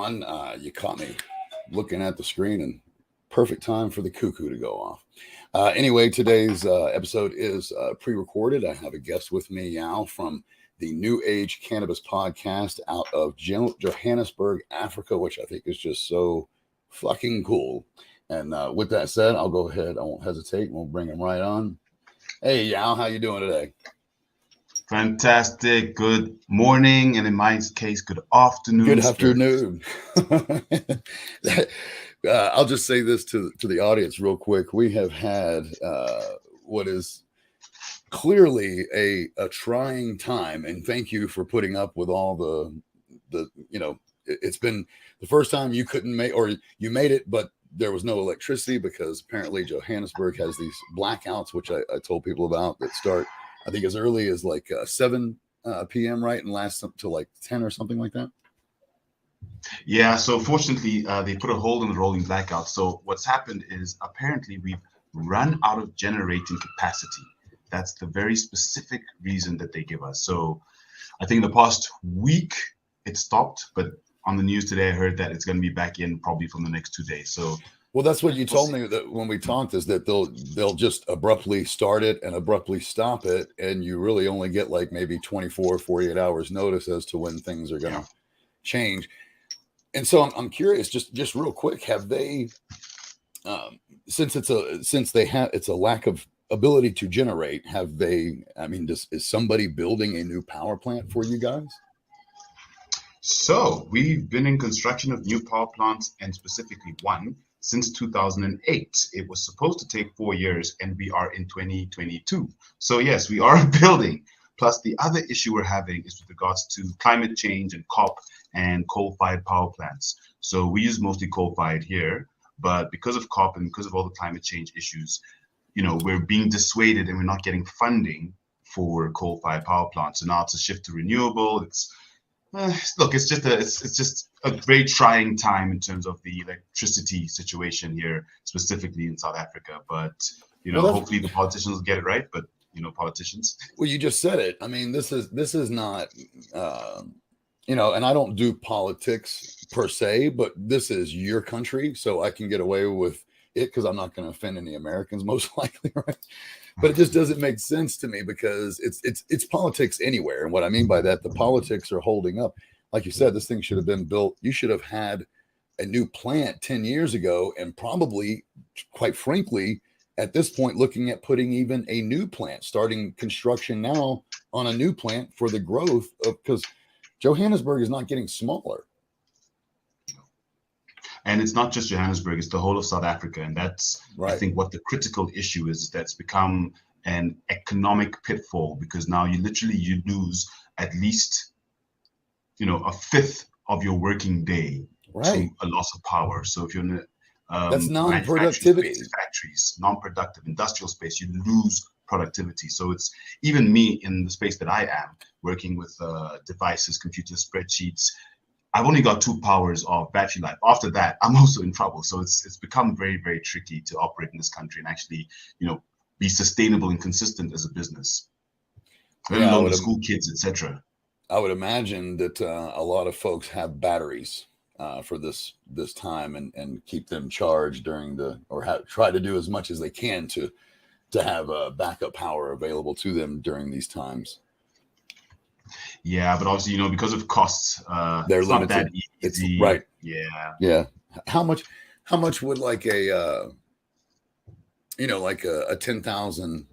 on. You caught me looking at the screen, and perfect time for the cuckoo to go off. Anyway, today's episode is pre-recorded. I have a guest with me, Yao, from the New Age Cannabis podcast out of Johannesburg, Africa, which I think is just so fucking cool. And with that said, I'll go ahead. I won't hesitate. We'll bring him right on. Hey, Yao, how you doing today? Fantastic. Good morning, and in my case, good afternoon. Good afternoon. I'll just say this to the audience real quick. We have had what is clearly a trying time, and thank you for putting up with all the it's been the first time you couldn't make, or you made it, but there was no electricity because apparently Johannesburg has these blackouts, which I told people about, that start, I think, as early as like 7 p.m., right? And last up to like 10 or something like that. Yeah, so fortunately, they put a hold on the rolling blackout. So what's happened is apparently we've run out of generating capacity. That's the very specific reason that they give us. So I think in the past week it stopped, but on the news today I heard that it's going to be back in probably from the next 2 days. So well, that's what you told me that when we talked, is that they'll just abruptly start it and abruptly stop it, and you really only get like maybe 24, 48 hours notice as to when things are going to change. And so I'm curious, just real quick, have they, since it's a lack of ability to generate, have they, I mean, is somebody building a new power plant for you guys? So we've been in construction of new power plants, and specifically one, since 2008. It was supposed to take 4 years, and we are in 2022. So yes, we are building. Plus, the other issue we're having is with regards to climate change and COP and coal-fired power plants. So we use mostly coal-fired here, but because of COP and because of all the climate change issues, we're being dissuaded and we're not getting funding for coal-fired power plants. So now it's a shift to renewable. It's just a very trying time in terms of the electricity situation here, specifically in South Africa. But hopefully the politicians will get it right. But politicians. Well, you just said it. I mean, this is not, and I don't do politics per se, but this is your country, so I can get away with it because I'm not going to offend any Americans, most likely, right? But it just doesn't make sense to me because it's politics anywhere. And what I mean by that, the politics are holding up. Like you said, this thing should have been built. You should have had a new plant 10 years ago, and probably, quite frankly, at this point, looking at putting even a new plant, starting construction now on a new plant for the growth of, because Johannesburg is not getting smaller. And it's not just Johannesburg, it's the whole of South Africa. And that's, right. I think, what the critical issue is, that's become an economic pitfall, because now you lose at least, a fifth of your working day to a loss of power. So if you're in that's non-productivity. Factories, non-productive industrial space, you lose productivity. So it's even me in the space that I am working with devices, computers, spreadsheets. I've only got 2 powers of battery life. After that, I'm also in trouble. So it's become very, very tricky to operate in this country and actually, be sustainable and consistent as a business. Let alone the school kids, etc. I would imagine that a lot of folks have batteries for this time and keep them charged during try to do as much as they can to have backup power available to them during these times. Yeah, but obviously, because of costs, they're it's limited. Not that easy. It's, right. Yeah. How much would like a 10,000,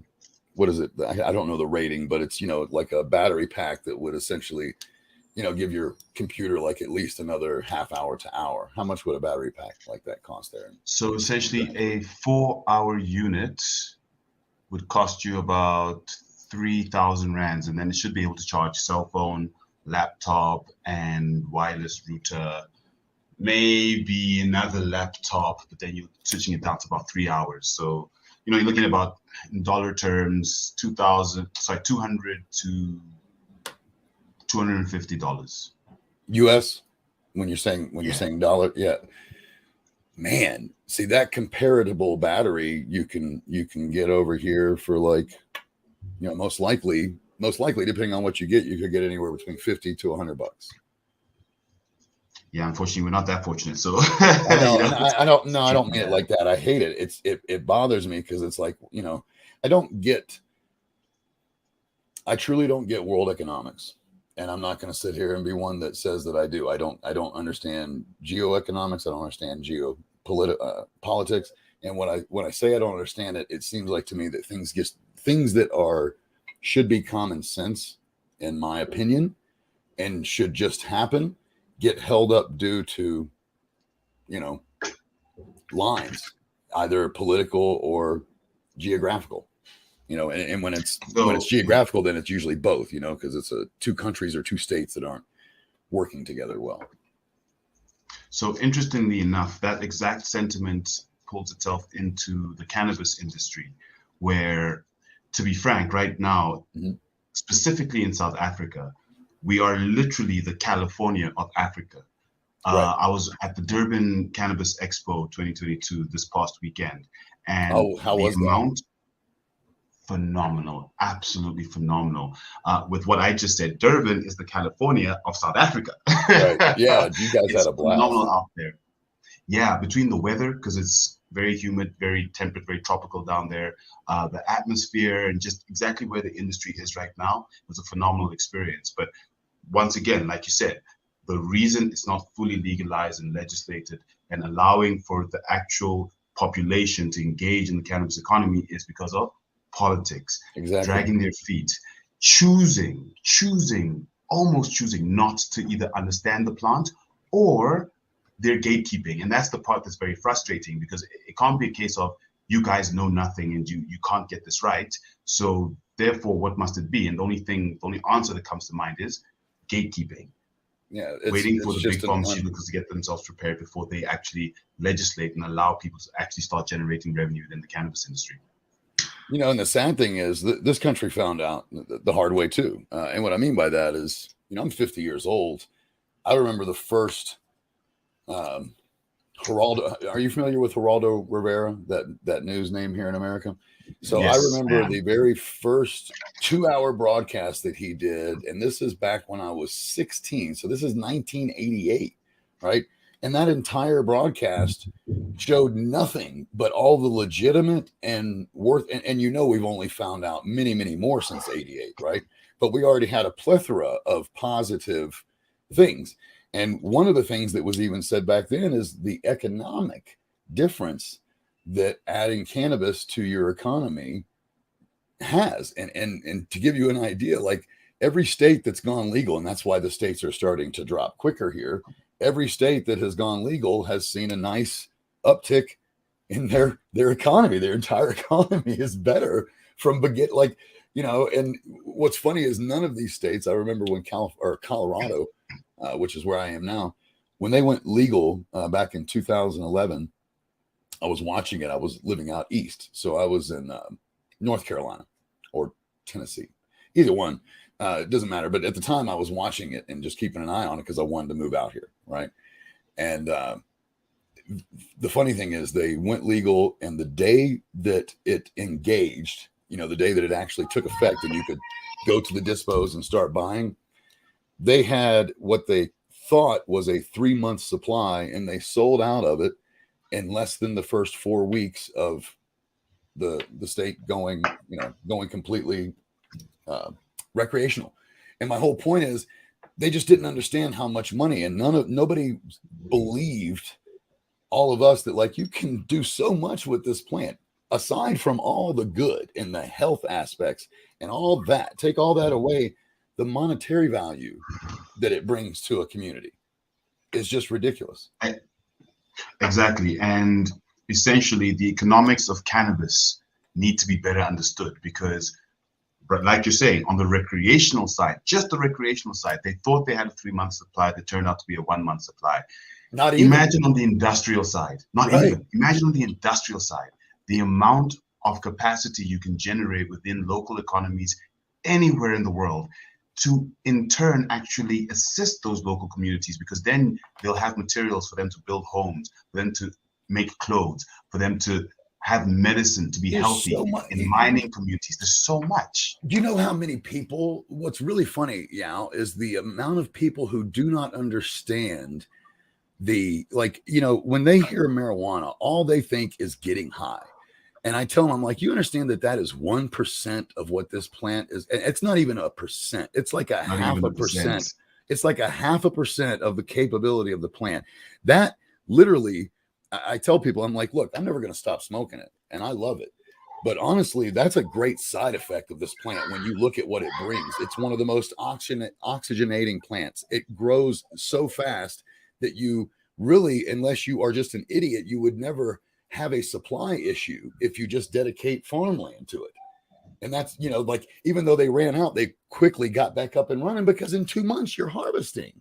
what is it? I don't know the rating, but it's, like a battery pack that would essentially, give your computer like at least another half hour to hour. How much would a battery pack like that cost there? So essentially a 4-hour unit would cost you about 3,000 rands, and then it should be able to charge cell phone, laptop, and wireless router, maybe another laptop, but then you're switching it down to about 3 hours. So, you're looking at about, in dollar terms, $200 to $250. US, when you're saying dollar, yeah. Man, see, that comparable battery you can get over here for like, most likely, depending on what you get, you could get anywhere between $50 to $100. Yeah, unfortunately, we're not that fortunate. So, I know, and it's, I don't, it's no, I don't tricky mean it there. like that. I hate it. It bothers me because it's like, I don't get, I truly don't get world economics. And I'm not going to sit here and be one that says that I do. I don't understand geoeconomics. I don't understand politics. And when I say I don't understand it, it seems like to me that things that should be common sense, in my opinion, and should just happen, get held up due to, you know, lines, either political or geographical. And when it's So, geographical, then it's usually both, because it's two countries or two states that aren't working together well. so interestingly enough, that exact sentiment pulls itself into the cannabis industry, where, to be frank, right now, Mhm. specifically in South Africa, we are literally the California of Africa. Right. I was at the Durban Cannabis Expo 2022 this past weekend, and How the was that? amount, phenomenal, absolutely phenomenal. With what I just said, Durban is the California of South Africa. Right. Yeah. You guys had It's a blast. phenomenal out there. Yeah, between the weather, because it's very humid, very temperate, very tropical down there, the atmosphere, and just exactly where the industry is right now, it was a phenomenal experience. But once again, like you said, the reason it's not fully legalized and legislated and allowing for the actual population to engage in the cannabis economy is because of politics, Exactly. dragging their feet, almost choosing not to either understand the plant or they're gatekeeping. And that's the part that's very frustrating because it can't be a case of you guys know nothing and you can't get this right. So therefore, what must it be? And the only answer that comes to mind is gatekeeping, Yeah. waiting for It's the big just pharmaceuticals to get themselves prepared before they actually legislate and allow people to actually start generating revenue within the cannabis industry. and the sad thing is that this country found out the hard way too. And what I mean by that is, I'm 50 years old. I remember the first, um, Geraldo. Are you familiar with Geraldo Rivera, that news name here in America? So I Yes, I remember am. the very first 2-hour broadcast that he did, and this is back when I was 16. So this is 1988, right? And that entire broadcast showed nothing but all the legitimate and worth. And we've only found out many, many more since '88, right? But we already had a plethora of positive things. And one of the things that was even said back then is the economic difference that adding cannabis to your economy has. And to give you an idea, like every state that's gone legal, and that's why the states are starting to drop quicker here. Every state that has gone legal has seen a nice uptick in their economy. Their entire economy is better from begin like and what's funny is none of these states, I remember when Colorado, which is where I am now, when they went legal back in 2011, I was watching it. I was living out east, so I was in North Carolina or Tennessee, either one. It doesn't matter. But at the time, I was watching it and just keeping an eye on it because I wanted to move out here, right? And the funny thing is, they went legal, and the day that it engaged, the day that it actually took effect, and you could go to the dispos and start buying, they had what they thought was a 3-month supply, and they sold out of it in less than the first 4 weeks of the state going completely recreational. And my whole point is, they just didn't understand how much money, and nobody believed all of us that, like, you can do so much with this plant aside from all the good and the health aspects and all that. Take all that away, the monetary value that it brings to a community is just ridiculous. Exactly. And essentially, the economics of cannabis need to be better understood because, but like you're saying, on the recreational side, just the recreational side, they thought they had a 3-month supply that turned out to be a 1-month supply. Not even. Imagine on the industrial side, not Right. even, imagine on the industrial side, the amount of capacity you can generate within local economies anywhere in the world to in turn actually assist those local communities because then they'll have materials for them to build homes, for them to make clothes, for them to have medicine, to be There's healthy so much. in mining communities. There's so much. Do you know how many people? What's really funny, Yao, is the amount of people who do not understand when they hear marijuana, all they think is getting high. And I tell them, I'm like, you understand that is 1% of what this plant is. And it's not even a percent. It's like a Not half even a a percent. percent. It's like a half a percent of the capability of the plant. That literally, I tell people, I'm like, look, I'm never going to stop smoking it. And I love it. But honestly, that's a great side effect of this plant when you look at what it brings. It's one of the most oxygenating plants. It grows so fast that you really, unless you are just an idiot, you would never have a supply issue if you just dedicate farmland to it. And that's, like, even though they ran out, they quickly got back up and running because in 2 months you're harvesting.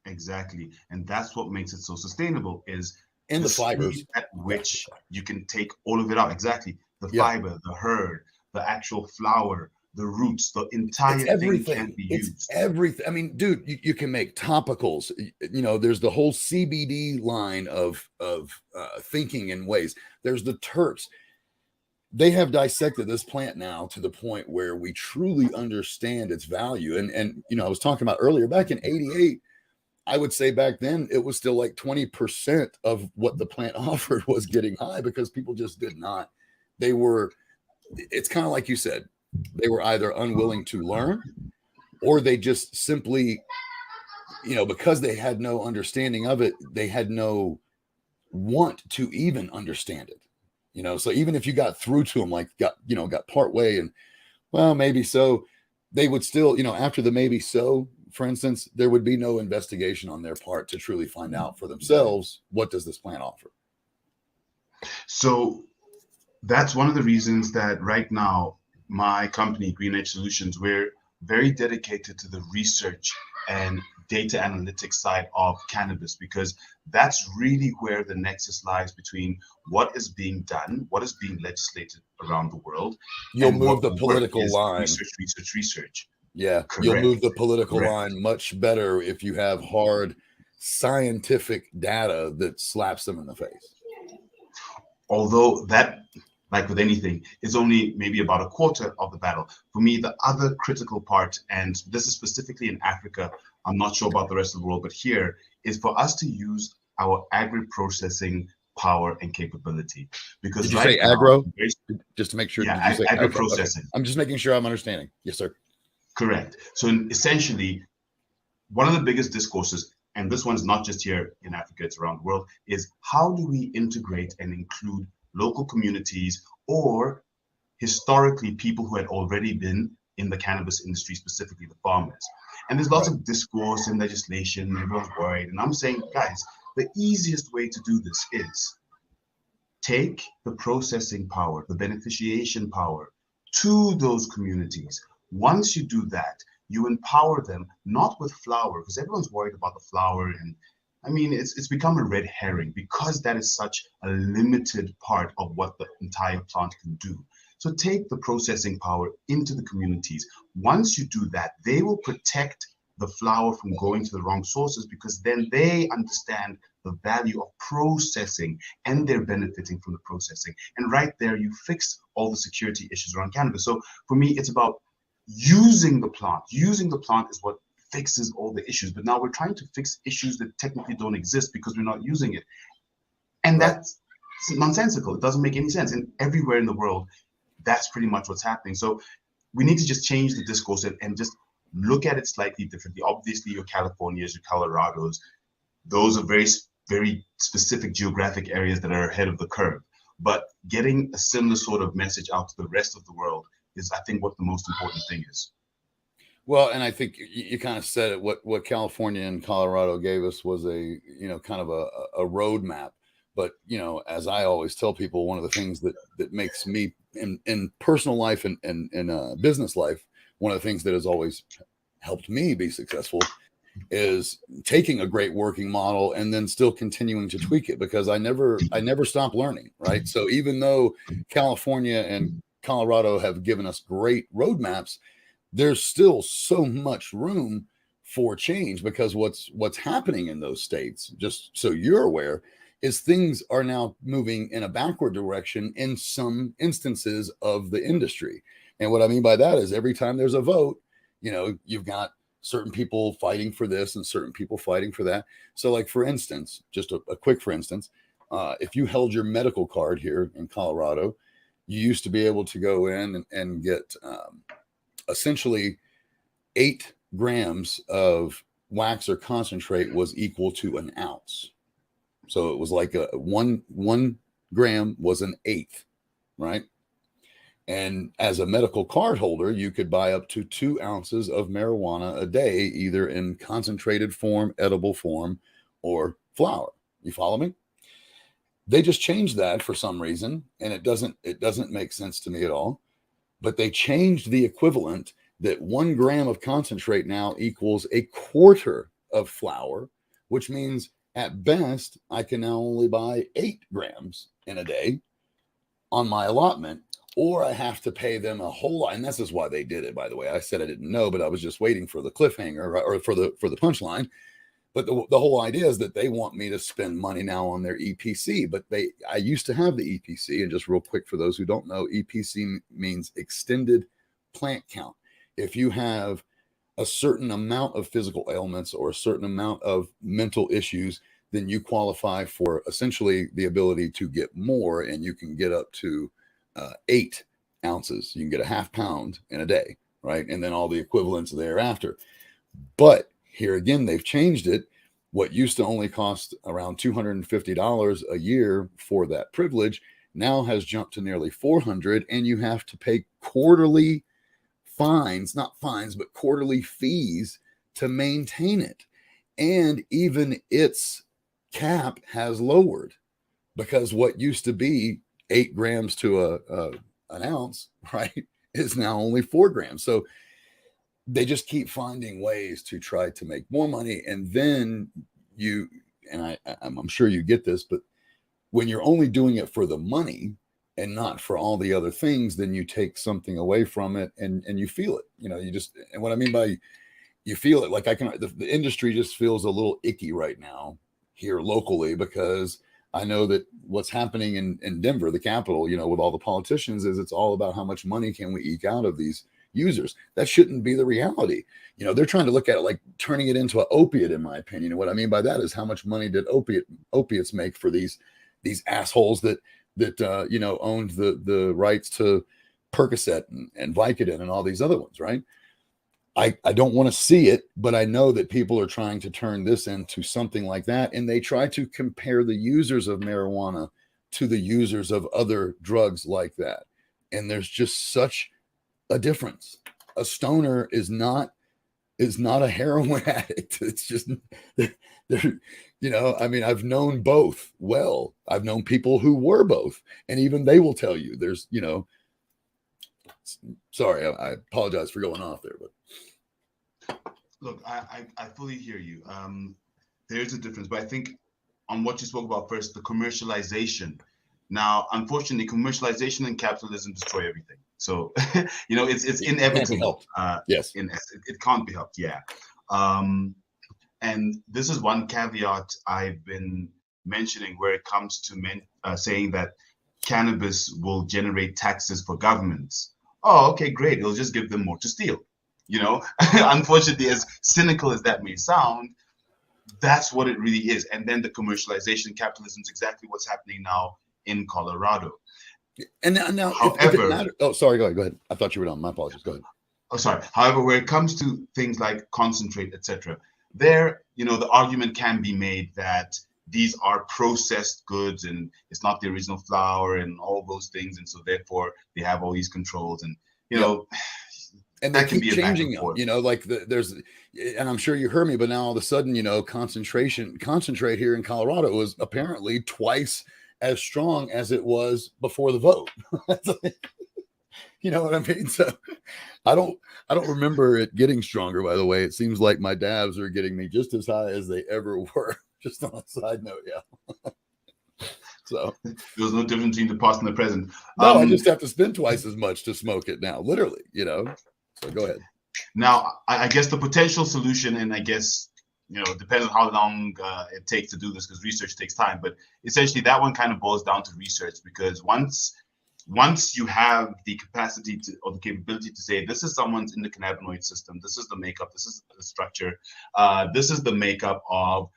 Exactly. And that's what makes it so sustainable is And the fibers at which you can take all of it out. Exactly. The fiber, the herd, the actual flower, the roots, the entire thing can be used. It's everything. I mean, dude, you can make topicals. There's the whole CBD line of thinking in ways. There's the terps. They have dissected this plant now to the point where we truly understand its value. And I was talking about earlier, back in '88, I would say back then it was still like 20% of what the plant offered was getting high because people just did not. It's kind of like you said, they were either unwilling to learn or they just simply, because they had no understanding of it, they had no want to even understand it. So even if you got through to them, like got part way and, well, maybe so, they would still, after the maybe so, for instance, there would be no investigation on their part to truly find out for themselves, what does this plant offer? So that's one of the reasons that right now, my company, Green Edge Solutions, we're very dedicated to the research and data analytics side of cannabis, because that's really where the nexus lies between what is being done, what is being legislated around the world. You'll move the political line. Research. Yeah, correct. You'll move the political line much better if you have hard scientific data that slaps them in the face. Although that, like with anything, is only maybe about a quarter of the battle. For me, the other critical part, and this is specifically in Africa, I'm not sure about the rest of the world, but here is for us to use our agri-processing power and capability. Because did you say agro? Just to make sure. Yeah, agri-processing. Okay. I'm just making sure I'm understanding. Yes, sir. Correct. So essentially, one of the biggest discourses, and this one's not just here in Africa, it's around the world, is how do we integrate and include local communities or historically people who had already been in the cannabis industry, specifically the farmers. And there's lots of discourse and legislation, everyone's worried. And I'm saying, guys, the easiest way to do this is take the processing power, the beneficiation power to those communities. Once you do that, you empower them, not with flower, because everyone's worried about the flower. And I mean, it's become a red herring because that is such a limited part of what the entire plant can do. So take the processing power into the communities. Once you do that, they will protect the flower from going to the wrong sources, because then they understand the value of processing and they're benefiting from the processing. And right there, you fix all the security issues around cannabis. So for me, it's about using the plant. Using the plant is what fixes all the issues. But now we're trying to fix issues that technically don't exist because we're not using it. And that's nonsensical. It doesn't make any sense. And everywhere in the world, that's pretty much what's happening. So we need to just change the discourse and just look at it slightly differently. Obviously, your Californias, your Colorados, those are very, very specific geographic areas that are ahead of the curve. But getting a similar sort of message out to the rest of the world is, I think, what the most important thing is. Well, and I think you kind of said it. What California and Colorado gave us was a kind of a roadmap. But as I always tell people, one of the things that makes me in personal life and in business life, one of the things that has always helped me be successful is taking a great working model and then still continuing to tweak it, because I never stop learning. Right. So even though California and Colorado have given us great roadmaps, there's still so much room for change, because what's happening in those states, just so you're aware, is things are now moving in a backward direction in some instances of the industry. And what I mean by that is every time there's a vote, you've got certain people fighting for this and certain people fighting for that. So, like, for instance, just a quick for instance, if you held your medical card here in Colorado, you used to be able to go in and get essentially 8 grams of wax or concentrate was equal to an ounce. So it was like a one gram was an eighth, right? And as a medical card holder, you could buy up to 2 ounces of marijuana a day, either in concentrated form, edible form, or flower. You follow me? They just changed that for some reason, and it doesn't make sense to me at all. But they changed the equivalent that 1 gram of concentrate now equals a quarter of flower, which means at best I can now only buy 8 grams in a day on my allotment, or I have to pay them a whole lot. And this is why they did it, by the way. I said I didn't know, but I was just waiting for the cliffhanger or for the punchline. But the whole idea is that they want me to spend money now on their EPC. But I used to have the EPC, and just real quick for those who don't know, EPC means extended plant count. If you have a certain amount of physical ailments or a certain amount of mental issues, then you qualify for essentially the ability to get more, and you can get up to 8 ounces. You can get a half pound in a day, right? And then all the equivalents thereafter. But here again, they've changed it. What used to only cost around $250 a year for that privilege now has jumped to nearly $400, and you have to pay quarterly fines, not fines, but quarterly fees to maintain it. And even its cap has lowered, because what used to be 8 grams to an ounce, right, is now only 4 grams. So they just keep finding ways to try to make more money. And then I'm sure you get this, but when you're only doing it for the money and not for all the other things, then you take something away from it, and you feel it. And what I mean by you feel it, like the industry just feels a little icky right now here locally, because I know that what's happening in Denver, the capital, with all the politicians, is it's all about how much money can we eke out of these users. That shouldn't be the reality. They're trying to look at it like turning it into an opiate, in my opinion. And what I mean by that is, how much money did opiates make for these assholes that owned the rights to Percocet and Vicodin and all these other ones, right? I don't want to see it, but I know that people are trying to turn this into something like that. And they try to compare the users of marijuana to the users of other drugs like that. And there's just such a difference. A stoner is not a heroin addict. It's just, I've known both well. I've known people who were both, and even they will tell you there's, sorry, I apologize for going off there, but. Look, I fully hear you. There's a difference, but I think on what you spoke about first, the commercialization. Now, unfortunately, commercialization and capitalism destroy everything. So, it's inevitable. Yes, it can't be helped. Yeah, and this is one caveat I've been mentioning, where it comes to saying that cannabis will generate taxes for governments. Oh, okay, great. It'll just give them more to steal. Unfortunately, as cynical as that may sound, that's what it really is. And then the commercialization, capitalism is exactly what's happening now in Colorado. And now, however, sorry, go ahead. I thought you were done. My apologies. Go ahead. Oh, sorry. However, where it comes to things like concentrate, etc., there, the argument can be made that these are processed goods and it's not the original flower and all those things, and so therefore they have all these controls, and and they keep changing them, there's, and I'm sure you heard me, but now all of a sudden, concentrate here in Colorado is apparently twice as strong as it was before the vote. You know what I mean? So I don't remember it getting stronger, by the way. It seems like my dabs are getting me just as high as they ever were. Just on a side note, yeah. So there's no difference between the past and the present. No, I just have to spend twice as much to smoke it now, literally, So go ahead. Now, I guess the potential solution, and I guess, it depends on how long it takes to do this, because research takes time. But essentially, that one kind of boils down to research, because once once you have the capacity to, or the capability to say, this is someone's endocannabinoid system, this is the makeup, this is the structure, this is the makeup of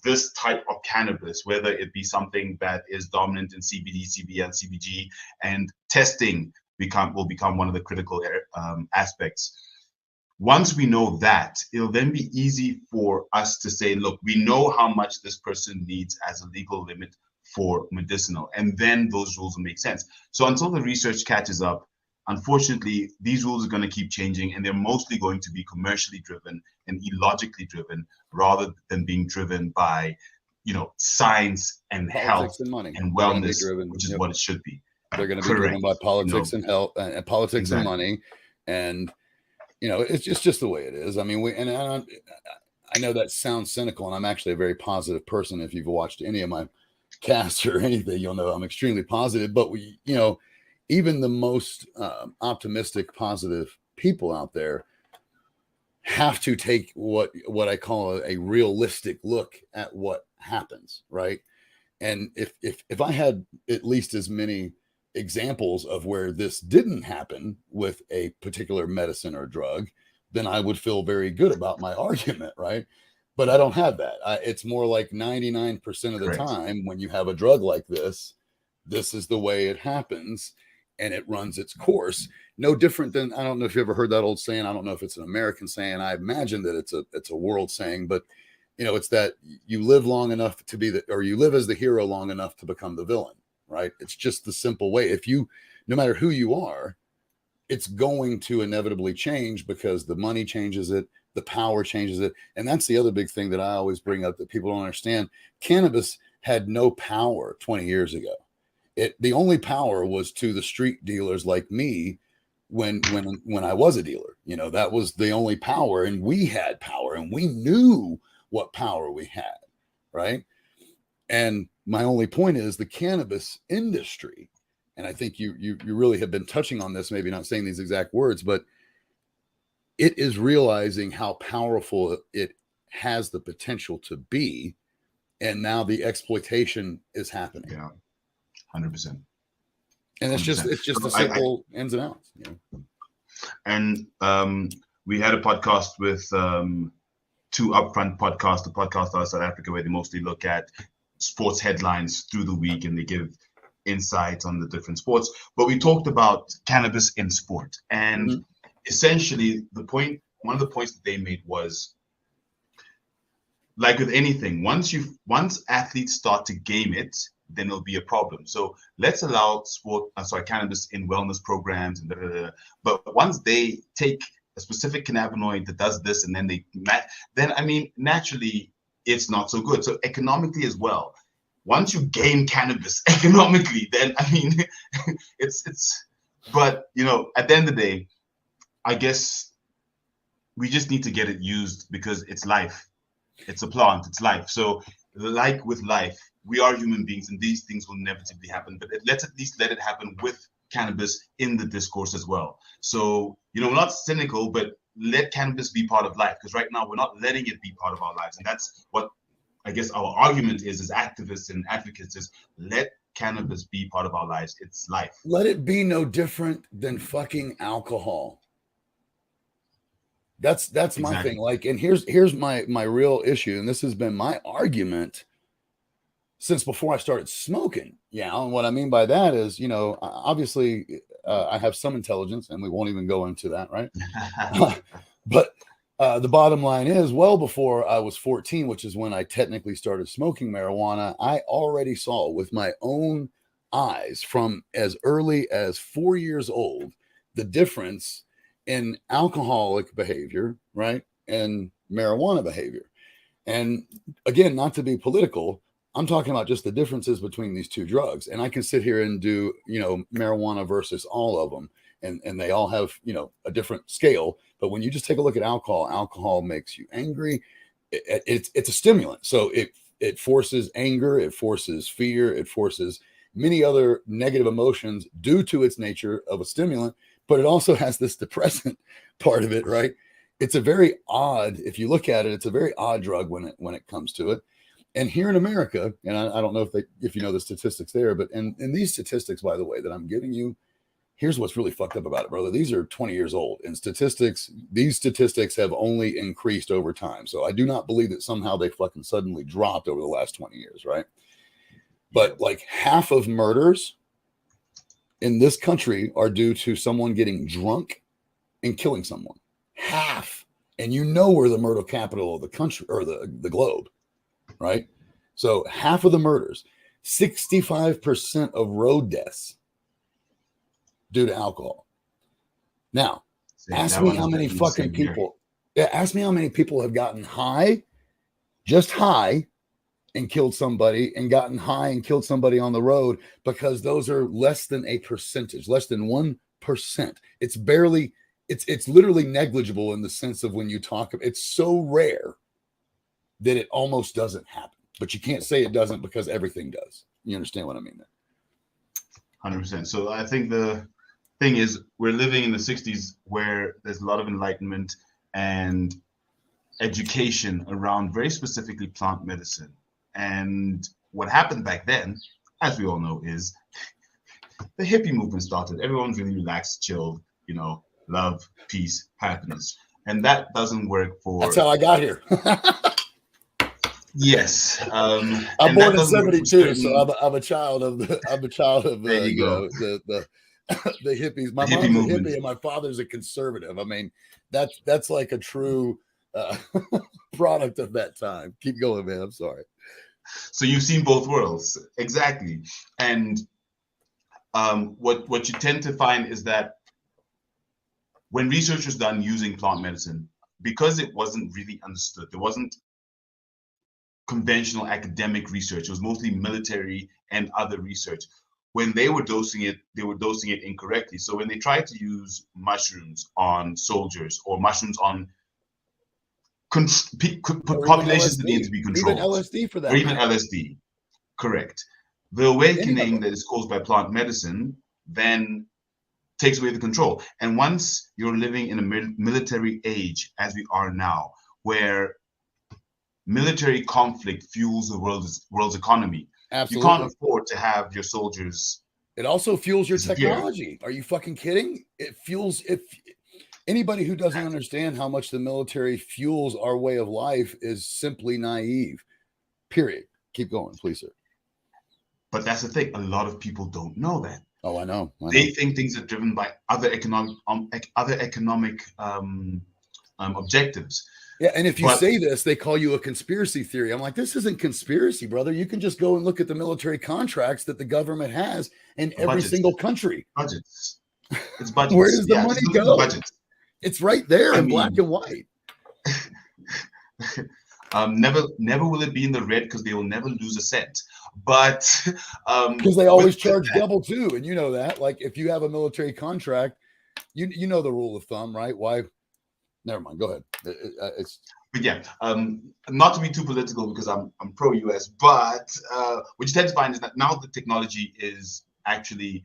this type of cannabis, whether it be something that is dominant in CBD, CBN, CBG, and testing will become one of the critical aspects. Once we know that, it'll then be easy for us to say, look, we know how much this person needs as a legal limit for medicinal, and then those rules will make sense. So until the research catches up, unfortunately, these rules are going to keep changing, and they're mostly going to be commercially driven and illogically driven rather than being driven by, science and Politics health and money and are going to be wellness, driven. which is Yep. what it should be. They're going to be driven by politics and health, and politics Exactly. and money, and it's just the way it is. I mean, I know that sounds cynical, and I'm actually a very positive person. If you've watched any of my casts or anything, you'll know I'm extremely positive. But even the most optimistic, positive people out there have to take what I call a realistic look at what happens, right? And if I had at least as many examples of where this didn't happen with a particular medicine or drug, then I would feel very good about my argument, right? But I don't have that. It's more like 99% of the Correct. time when you have a drug like this is the way it happens, and it runs its course. No different than, I don't know if you ever heard that old saying. I don't know if it's an American saying. I imagine that it's a world saying, but it's that you live long enough to be or you live as the hero long enough to become the villain, right? It's just the simple way. No matter who you are, it's going to inevitably change because the money changes it, the power changes it. And that's the other big thing that I always bring up that people don't understand. Cannabis had no power 20 years ago. The only power was to the street dealers like me when I was a dealer. That was the only power, and we had power, and we knew what power we had, right? And my only point is the cannabis industry, and I think you really have been touching on this, maybe not saying these exact words, but it is realizing how powerful it has the potential to be, and now the exploitation is happening. Yeah, 100%. And it's just the simple ins and outs. And we had a podcast with two upfront podcasts, the podcast out of South Africa, where they mostly look at sports headlines through the week and they give insights on the different sports. But we talked about cannabis in sport, and essentially one of the points that they made was, like with anything, once athletes start to game it, then it'll be a problem. So let's allow cannabis in wellness programs and but once they take a specific cannabinoid that does this and then naturally it's not so good. So economically as well, once you game cannabis economically, then but at the end of the day, I guess we just need to get it used because it's life. It's a plant, it's life. So like with life, we are human beings and these things will inevitably happen, but let's at least let it happen with cannabis in the discourse as well. So, we're not cynical, but let cannabis be part of life, because right now we're not letting it be part of our lives. And that's what I guess our argument is as activists and advocates, is let cannabis be part of our lives. It's life. Let it be no different than fucking alcohol. That's exactly my thing. Like, and here's my real issue, and this has been my argument since before I started smoking. Yeah, and what I mean by that is, obviously, I have some intelligence, and we won't even go into that, right? But the bottom line is, well before I was 14, which is when I technically started smoking marijuana, I already saw with my own eyes from as early as 4 years old the difference in alcoholic behavior, right, and marijuana behavior. And again, not to be political, I'm talking about just the differences between these two drugs. And I can sit here and do, marijuana versus all of them. And they all have, a different scale. But when you just take a look at alcohol makes you angry. It's a stimulant. So it forces anger, it forces fear, it forces many other negative emotions due to its nature of a stimulant. But it also has this depressant part of it, right? It's a very odd, if you look at it, it's a very odd drug when it comes to it. And here in America, and I don't know if you know the statistics there, but in these statistics, by the way, that I'm giving you, here's what's really fucked up about it, brother. These are 20 years old, and these statistics have only increased over time. So I do not believe that somehow they fucking suddenly dropped over the last 20 years, right? But like half of murders in this country are due to someone getting drunk and killing someone. Half. And you know we're the murder capital of the country or the globe, right? So half of the murders, 65% of road deaths due to alcohol. Now, ask me how many fucking people, ask me how many people have gotten high, just high, and killed somebody, and gotten high and killed somebody on the road, because those are less than a percentage, less than 1%. It's barely, it's literally negligible in the sense of when you talk, it's so rare that it almost doesn't happen. But you can't say it doesn't because everything does. You understand what I mean there? 100%. So I think the thing is, we're living in the 60s where there's a lot of enlightenment and education around very specifically plant medicine. And what happened back then, as we all know, is the hippie movement started. Everyone's really relaxed, chilled, love, peace, happiness. And that doesn't work for... That's how I got here. Yes. I'm born in 72, so I'm a child of the there you go. The hippies. My hippie mom's movement. a hippie and my father's a conservative. I mean, that's like a true product of that time. Keep going, man. I'm sorry. So you've seen both worlds. Exactly. And what you tend to find is that when research was done using plant medicine, because it wasn't really understood, there wasn't conventional academic research, it was mostly military and other research. When they were dosing it incorrectly. So when they tried to use mushrooms on soldiers or mushrooms on populations that need to be controlled, even LSD for that, or even LSD, correct. The awakening that is caused by plant medicine then takes away the control. And once you're living in a military age, as we are now, where military conflict fuels the world's economy, absolutely, you can't afford to have your soldiers. It also fuels your technology. Are you fucking kidding? It fuels anybody who doesn't understand how much the military fuels our way of life is simply naive. Period. Keep going, please, sir. But that's the thing. A lot of people don't know that. Oh, I know. They think things are driven by other economic objectives. Yeah, and if you say this, they call you a conspiracy theory. I'm like, this isn't conspiracy, brother. You can just go and look at the military contracts that the government has in every single country. Budgets. It's budgets. Where does the money go? Budgets. It's right there in black and white. Never will it be in the red, because they will never lose a cent. But because they always charge double too, and you know that. Like if you have a military contract, you know the rule of thumb, right? Why? Never mind. Go ahead. But yeah, not to be too political, because I'm pro-US, but what you tend to find is that now the technology is actually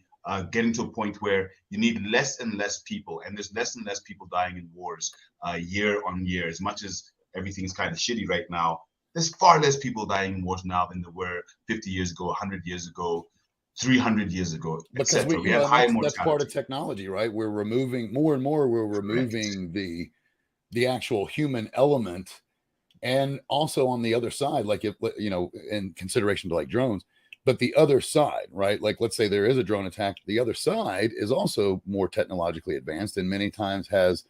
getting to a point where you need less and less people, and there's less and less people dying in wars year on year. As much as everything's kind of shitty right now, there's far less people dying in wars now than there were 50 years ago, 100 years ago, 300 years ago, because we have high mortality. That's part of technology, right? We're removing more and more. We're removing the actual human element, and also on the other side, like if in consideration to like drones, but the other side, right? Like let's say there is a drone attack, the other side is also more technologically advanced and many times has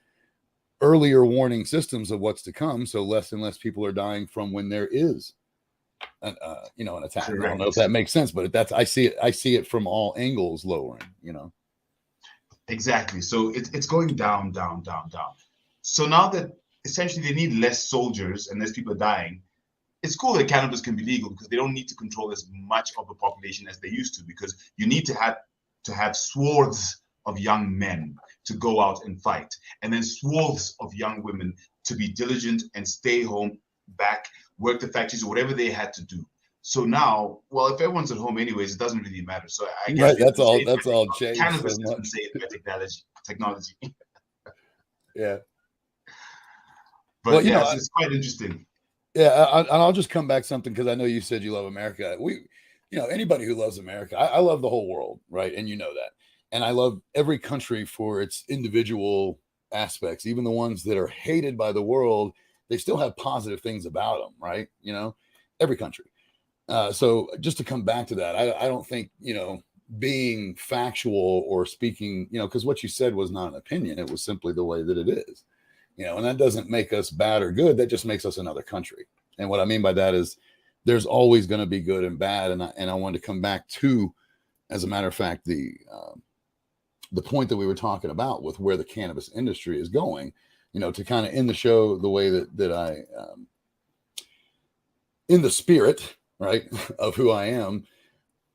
earlier warning systems of what's to come, so less and less people are dying from when there is an attack. Correct. I don't know if that makes sense, but I see it from all angles lowering. Exactly. So it's going down. So now that essentially they need less soldiers and less people are dying, it's cool that cannabis can be legal, because they don't need to control as much of the population as they used to, because you need to have swaths of young men to go out and fight, and then swaths of young women to be diligent and stay home, back, work the factories or whatever they had to do. So now, well, if everyone's at home anyways, it doesn't really matter. So I guess that's all changed. Cannabis isn't saved by technology. Yeah. But it's quite interesting. Yeah, and I'll just come back something because I know you said you love America. Anybody who loves America, I love the whole world, right? And you know that. And I love every country for its individual aspects, even the ones that are hated by the world. They still have positive things about them, right? Every country. So just to come back to that, I don't think, being factual or speaking, because what you said was not an opinion. It was simply the way that it is, and that doesn't make us bad or good. That just makes us another country. And what I mean by that is there's always going to be good and bad. And I wanted to come back to, as a matter of fact, the point that we were talking about with where the cannabis industry is going, to kind of end the show the way that I, in the spirit, right, of who I am.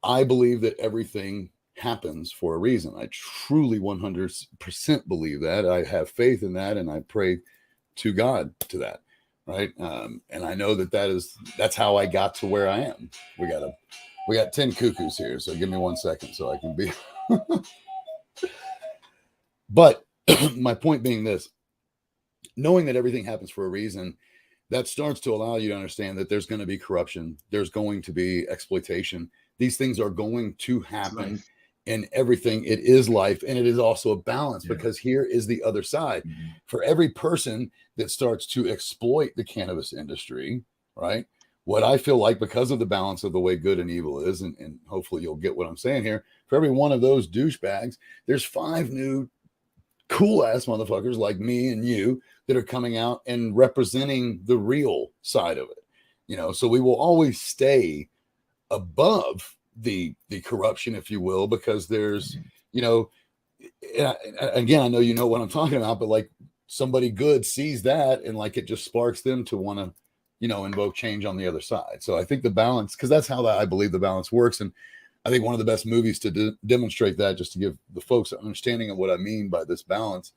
I believe that everything happens for a reason. I truly 100% believe that. I have faith in that, and I pray to God to that, right? And I know that's how I got to where I am. We got 10 cuckoos here, so give me 1 second so I can be. But my point being this: knowing that everything happens for a reason, that starts to allow you to understand that there's going to be corruption, there's going to be exploitation. These things are going to happen in everything. It is life, and it is also a balance, because here is the other side. Mm-hmm. For every person that starts to exploit the cannabis industry, right? What I feel like, because of the balance of the way good and evil is, and hopefully you'll get what I'm saying here, for every one of those douchebags, there's 5 new cool ass motherfuckers like me and you that are coming out and representing the real side of it. So we will always stay above the corruption, if you will, because there's, again, I know you know what I'm talking about, but like somebody good sees that and like it just sparks them to want to, invoke change on the other side. So I think the balance, because that's how I believe the balance works. And I think one of the best movies to demonstrate that, just to give the folks an understanding of what I mean by this balance,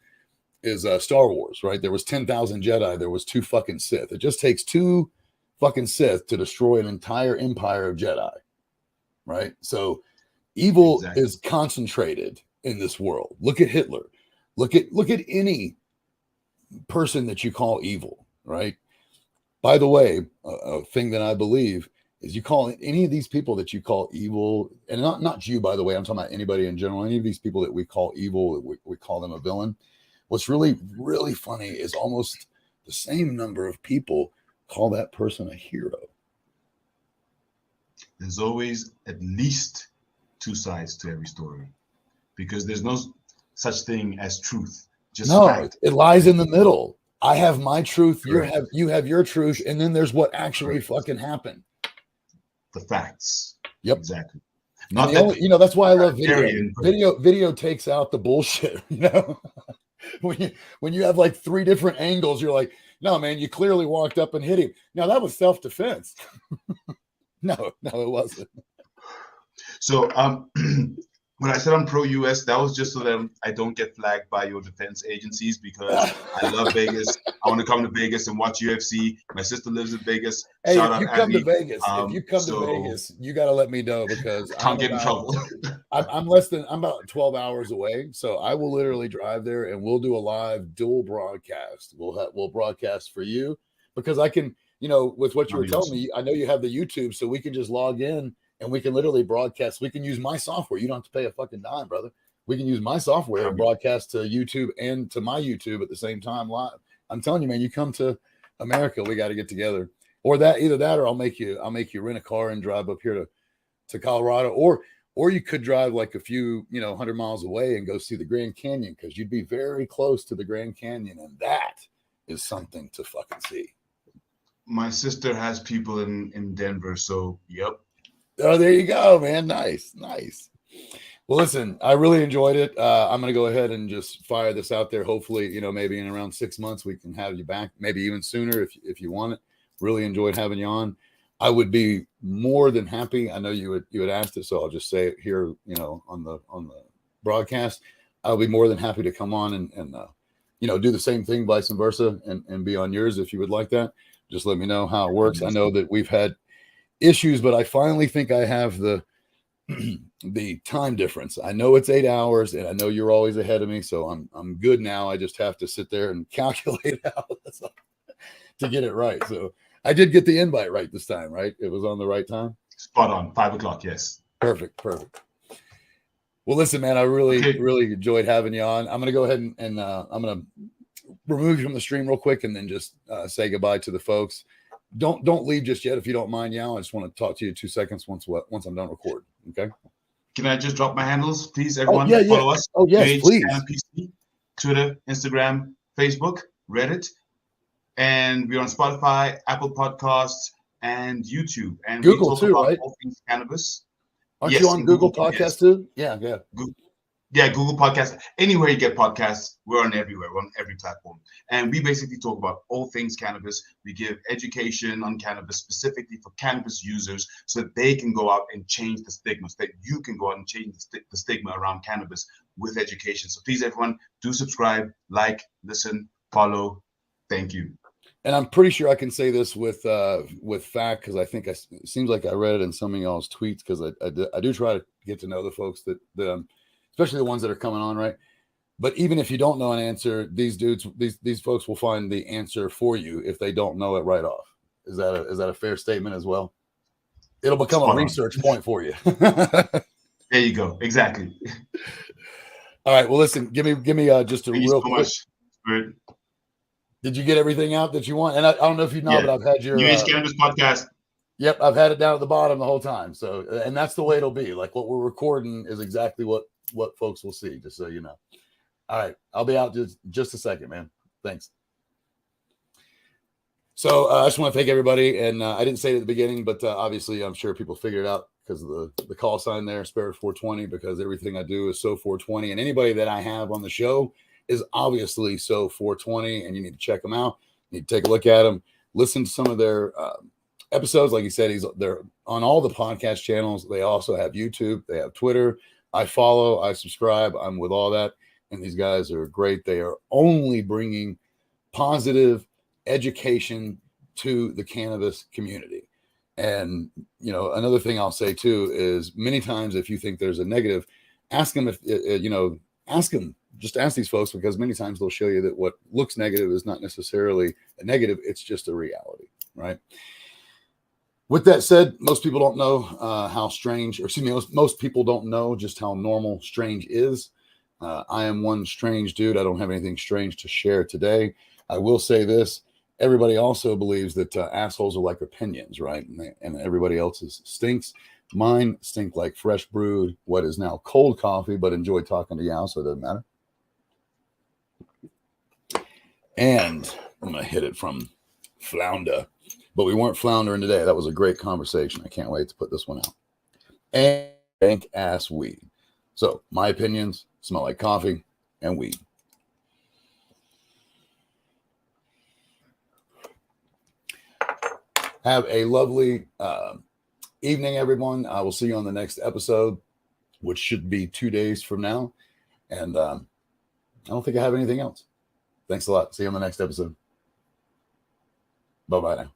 is Star Wars, right? There was 10,000 Jedi. There was 2 fucking Sith. It just takes 2 fucking Sith to destroy an entire empire of Jedi, right? So evil is concentrated in this world. Look at Hitler. Look at any person that you call evil, right? By the way, a thing that I believe is, you call any of these people that you call evil, and not you, by the way, I'm talking about anybody in general, any of these people that we call evil, we call them a villain. What's really, really funny is almost the same number of people call that person a hero. There's always at least 2 sides to every story, because there's no such thing as truth. Just fact. It lies in the middle. I have my truth. You have your truth, and then there's what actually fucking happened. The facts. Yep. Exactly. Not that, that's why I love video. Video takes out the bullshit. When you have like 3 different angles, you're like, no, man, you clearly walked up and hit him. Now that was self-defense. No, it wasn't. So when I said I'm pro-US, that was just so that I don't get flagged by your defense agencies, because I love Vegas. I want to come to Vegas and watch UFC. My sister lives in Vegas. Hey, Shout if out you come Abby. to Vegas, you got to let me know, because can't get in trouble. I'm about 12 hours away, so I will literally drive there and we'll do a live dual broadcast. We'll broadcast for you, because I can, with what you were telling me, I know you have the YouTube, so we can just log in and we can literally broadcast. We can use my software. You don't have to pay a fucking dime, brother. We can use my software and broadcast to YouTube and to my YouTube at the same time live. I'm telling you, man, you come to America, we got to get together. Or either that, or I'll make you rent a car and drive up here to Colorado, or you could drive like a few, 100 miles away and go see the Grand Canyon, because you'd be very close to the Grand Canyon, and that is something to fucking see. My sister has people in Denver, so yep. Oh, there you go, man. Nice. Well, listen, I really enjoyed it. I'm going to go ahead and just fire this out there. Hopefully, maybe in around 6 months, we can have you back, maybe even sooner if you want it. Really enjoyed having you on. I would be more than happy. I know you had asked it, so I'll just say it here, on the broadcast. I'll be more than happy to come on and do the same thing, vice versa, and be on yours if you would like that. Just let me know how it works. I know that we've had issues, but I finally think I have the time difference. I know it's 8 hours, and I know you're always ahead of me, so I'm good now. I just have to sit there and calculate out to get it right. So I did get the invite right this time, right? It was on the right time. Spot on. 5 o'clock. Yes. Perfect. Well, listen, man, I really enjoyed having you on. I'm going to go ahead and I'm going to remove you from the stream real quick and then just say goodbye to the folks. Don't leave just yet if you don't mind, Yao. I just want to talk to you 2 seconds once I'm done recording. Okay. Can I just drop my handles, please? Everyone, follow us. Oh, yes, page, please. PC, Twitter, Instagram, Facebook, Reddit, and we're on Spotify, Apple Podcasts, and YouTube. And Google we talk too, about right? all things cannabis. Aren't you on Google Podcasts too? Yeah. Yeah, Google Podcasts. Anywhere you get podcasts, we're on everywhere. We're on every platform. And we basically talk about all things cannabis. We give education on cannabis specifically for cannabis users so that they can go out and change the stigma, so that you can go out and change the stigma around cannabis with education. So please, everyone, do subscribe, like, listen, follow. Thank you. And I'm pretty sure I can say this with fact, because I think it seems like I read it in some of y'all's tweets, because I do try to get to know the folks that especially the ones that are coming on, right? But even if you don't know an answer, these folks will find the answer for you if they don't know it right off. Is that a fair statement as well? It'll become a research point for you. There you go. Exactly. All right. Well, listen. Give me just a real quick. Much. Did you get everything out that you want? And I don't know if you know, but I've had your New Age Cannabis podcast. Yep, I've had it down at the bottom the whole time. So, and that's the way it'll be. Like what we're recording is exactly what folks will see, just so you know. All right, I'll be out just a second, man. Thanks. So I just want to thank everybody, and I didn't say it at the beginning, but obviously I'm sure people figured it out because of the call sign there, Spirit 420, because everything I do is so 420, and anybody that I have on the show is obviously so 420, and you need to check them out. You need to take a look at them, listen to some of their episodes. Like he said, they're on all the podcast channels. They also have YouTube. They have Twitter. I follow. I subscribe. I'm with all that. And these guys are great. They are only bringing positive education to the cannabis community. And, another thing I'll say too is many times if you think there's a negative, ask them just ask these folks, because many times they'll show you that what looks negative is not necessarily a negative. It's just a reality, right? With that said, most people don't know how strange, or excuse me, most people don't know just how normal strange is. I am one strange dude. I don't have anything strange to share today. I will say this. Everybody also believes that assholes are like opinions, right? And everybody else's stinks. Mine stink like fresh brewed, what is now cold coffee, but enjoy talking to Yao, so it doesn't matter. And I'm going to hit it from Flounder. But we weren't floundering today. That was a great conversation. I can't wait to put this one out. And dank ass weed. So my opinions smell like coffee and weed. Have a lovely evening, everyone. I will see you on the next episode, which should be 2 days from now. And I don't think I have anything else. Thanks a lot. See you on the next episode. Bye-bye now.